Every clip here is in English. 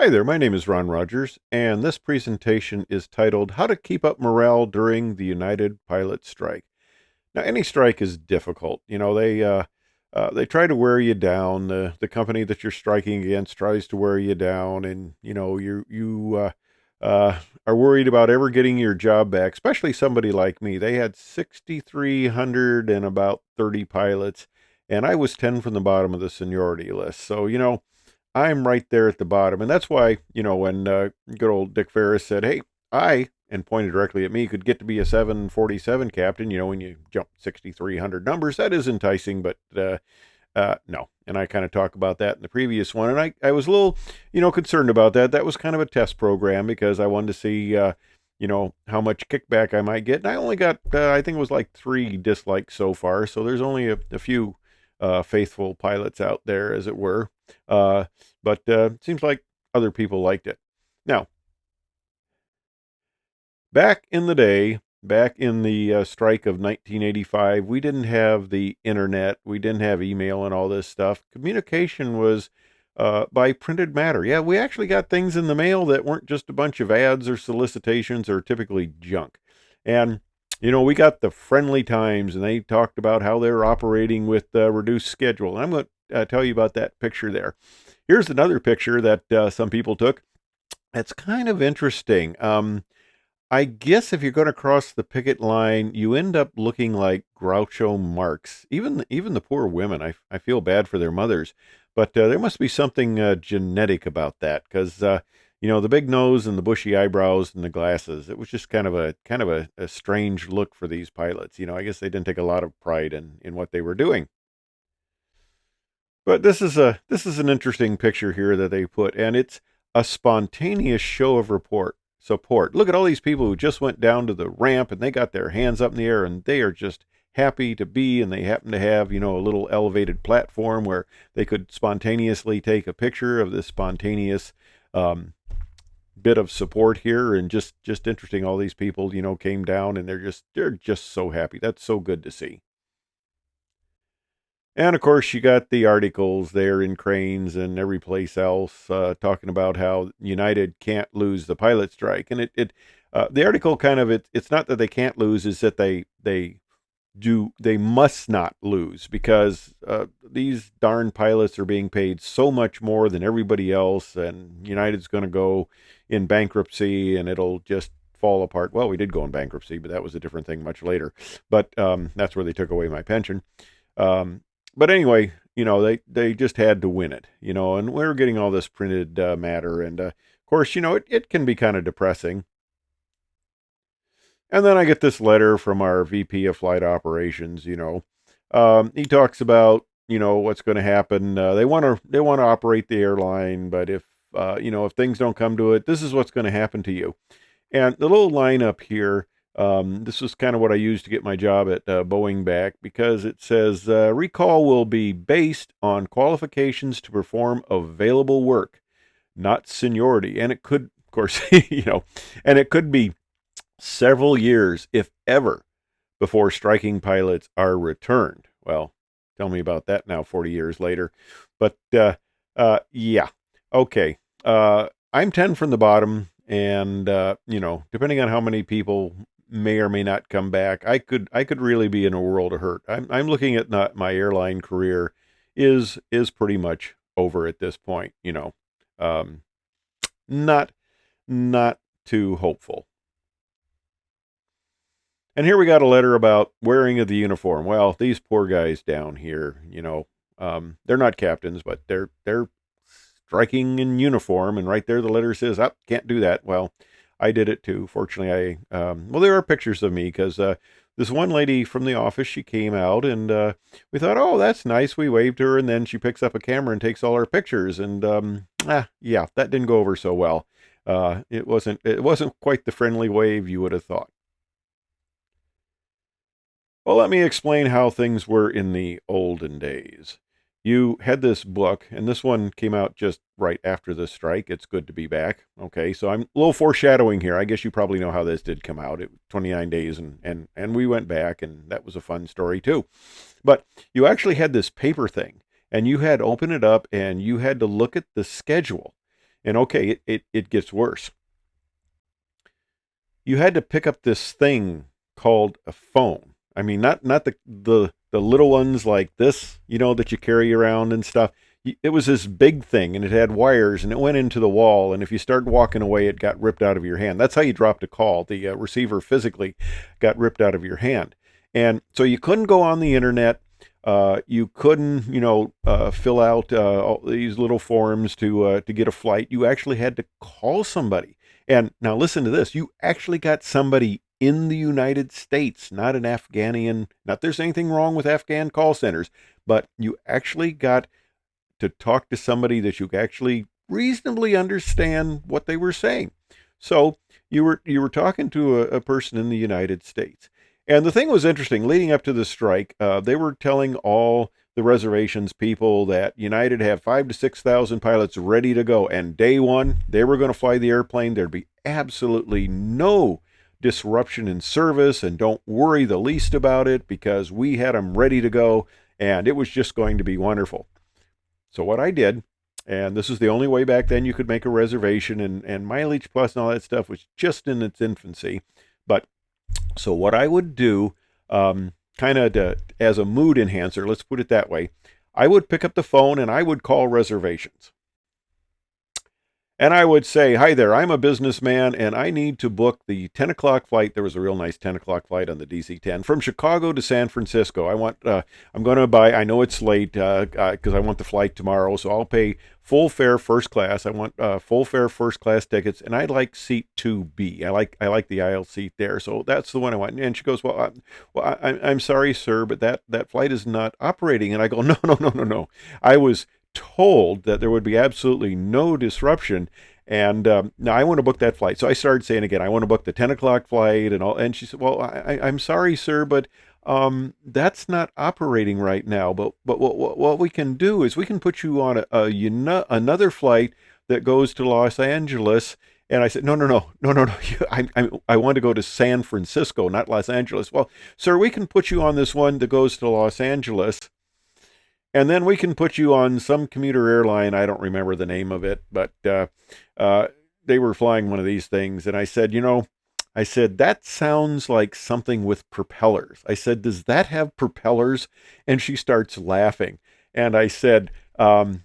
Hi there, my name is Ron Rogers, and this presentation is titled How to Keep Up Morale During the United Pilot Strike. Now, any strike is difficult. They try to wear you down. The company that you're striking against tries to wear you down, and you are worried about ever getting your job back. Especially somebody like me. They had 6,300 and about 30 pilots, and I was 10 from the bottom of the seniority list. So I'm right there at the bottom. And that's why, when good old Dick Ferris said, hey, and pointed directly at me, could get to be a 747 captain, when you jump 6,300 numbers, that is enticing, but no. And I kind of talk about that in the previous one. And I was a little, concerned about that. That was kind of a test program because I wanted to see, how much kickback I might get. And I only got, I think it was like 3 dislikes so far. So there's only a few faithful pilots out there, as it were. But it seems like other people liked it. Now, back in the day, back in the strike of 1985, we didn't have the internet, we didn't have email and all this stuff. Communication was by printed matter. Yeah, we actually got things in the mail that weren't just a bunch of ads or solicitations or typically junk. And we got the Friendly Times, and they talked about how they're operating with reduced schedule. And I'm going to tell you about that picture there. Here's another picture that some people took. It's kind of interesting. I guess if you're going to cross the picket line, you end up looking like Groucho Marx. Even the poor women, I feel bad for their mothers, but there must be something genetic about that because the big nose and the bushy eyebrows and the glasses. It was just kind of a strange look for these pilots. I guess they didn't take a lot of pride in what they were doing. But this is an interesting picture here that they put, and it's a spontaneous show of support. Look at all these people who just went down to the ramp and they got their hands up in the air and they are just happy to be, and they happen to have, a little elevated platform where they could spontaneously take a picture of this spontaneous bit of support here, and just interesting. All these people, came down and they're just so happy. That's so good to see. And of course, you got the articles there in Cranes and every place else talking about how United can't lose the pilot strike. And the article it's not that they can't lose, is that they must not lose because these darn pilots are being paid so much more than everybody else, and United's going to go in bankruptcy and it'll just fall apart. Well, we did go in bankruptcy, but that was a different thing much later. But that's where they took away my pension. But anyway, they just had to win it, and we're getting all this printed matter. And of course, it can be kind of depressing. And then I get this letter from our VP of flight operations. He talks about, what's going to happen. They want to operate the airline, but if things don't come to it, this is what's going to happen to you. And the little line up here, this is kind of what I used to get my job at Boeing back, because it says recall will be based on qualifications to perform available work, not seniority. And it could, of course, and it could be several years, if ever, before striking pilots are returned. Well, tell me about that now, 40 years later. But yeah, okay. I'm 10 from the bottom, and depending on how many people may or may not come back, I could really be in a world of hurt. I'm looking at my airline career is pretty much over at this point. Not not too hopeful. And here we got a letter about wearing of the uniform. Well, these poor guys down here, they're not captains, but they're striking in uniform, and right there the letter says, "Up, can't do that." Well, I did it too. Fortunately, there are pictures of me because this one lady from the office, she came out, and we thought, oh, that's nice. We waved her, and then she picks up a camera and takes all our pictures, and yeah, that didn't go over so well. It wasn't quite the friendly wave you would have thought. Well, let me explain how things were in the olden days. You had this book, and this one came out just right after the strike. It's good to be back. Okay, so I'm a little foreshadowing here. I guess you probably know how this did come out. It was 29 days, and we went back, and that was a fun story too. But you actually had this paper thing, and you had to open it up, and you had to look at the schedule. And okay, it gets worse. You had to pick up this thing called a phone. I mean, not the little ones like this, that you carry around and stuff. It was this big thing, and it had wires, and it went into the wall. And if you started walking away, it got ripped out of your hand. That's how you dropped a call. The receiver physically got ripped out of your hand, and so you couldn't go on the internet. You couldn't, fill out all these little forms to get a flight. You actually had to call somebody. And now listen to this. You actually got somebody in the United States, not an Afghanian. Not there's anything wrong with Afghan call centers, but you actually got to talk to somebody that you actually reasonably understand what they were saying. So you were talking to a person in the United States. And the thing was interesting, leading up to the strike, they were telling all the reservations people that United had 5 to 6 thousand pilots ready to go. And day one, they were going to fly the airplane. There'd be absolutely no disruption in service. And don't worry the least about it because we had them ready to go. And it was just going to be wonderful. So what I did, and this is the only way back then you could make a reservation, and Mileage Plus and all that stuff was just in its infancy. But so what I would do, kind of as a mood enhancer, let's put it that way, I would pick up the phone and I would call reservations. And I would say, hi there, I'm a businessman and I need to book the 10 o'clock flight. There was a real nice 10 o'clock flight on the DC-10 from Chicago to San Francisco. I'm going to buy, I know it's late because I want the flight tomorrow, so I'll pay full fare first class. I want full fare first class tickets, and I like seat 2B. I like the aisle seat there, so that's the one I want. And she goes, I'm sorry, sir, but that flight is not operating. And I go, no, no, no, no, no. I was told that there would be absolutely no disruption. And now I want to book that flight. So I started saying again, I want to book the 10 o'clock flight and all. And she said, well, I'm sorry, sir, but that's not operating right now. But what we can do is we can put you on another flight that goes to Los Angeles. And I said, no, no, no, no, no, no. I want to go to San Francisco, not Los Angeles. Well, sir, we can put you on this one that goes to Los Angeles. And then we can put you on some commuter airline. I don't remember the name of it, but they were flying one of these things. And I said, that sounds like something with propellers. I said, does that have propellers? And she starts laughing. And I said, I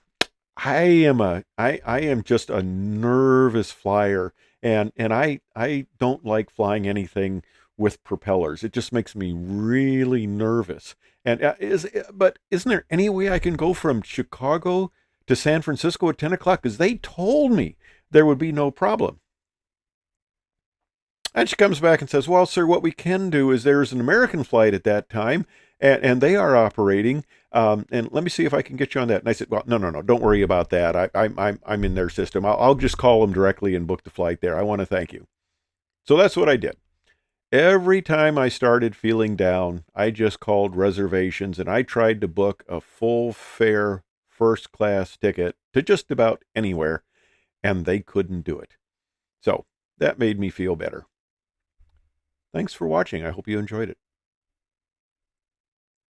am just a nervous flyer. And I don't like flying anything with propellers. It just makes me really nervous. And but isn't there any way I can go from Chicago to San Francisco at 10 o'clock? Because they told me there would be no problem. And she comes back and says, well, sir, what we can do is there's an American flight at that time, and they are operating. And let me see if I can get you on that. And I said, well, no, no, no, don't worry about that. I'm in their system. I'll just call them directly and book the flight there. I want to thank you. So that's what I did. Every time I started feeling down, I just called reservations and I tried to book a full fare first class ticket to just about anywhere, and they couldn't do it. So that made me feel better. Thanks for watching. I hope you enjoyed it.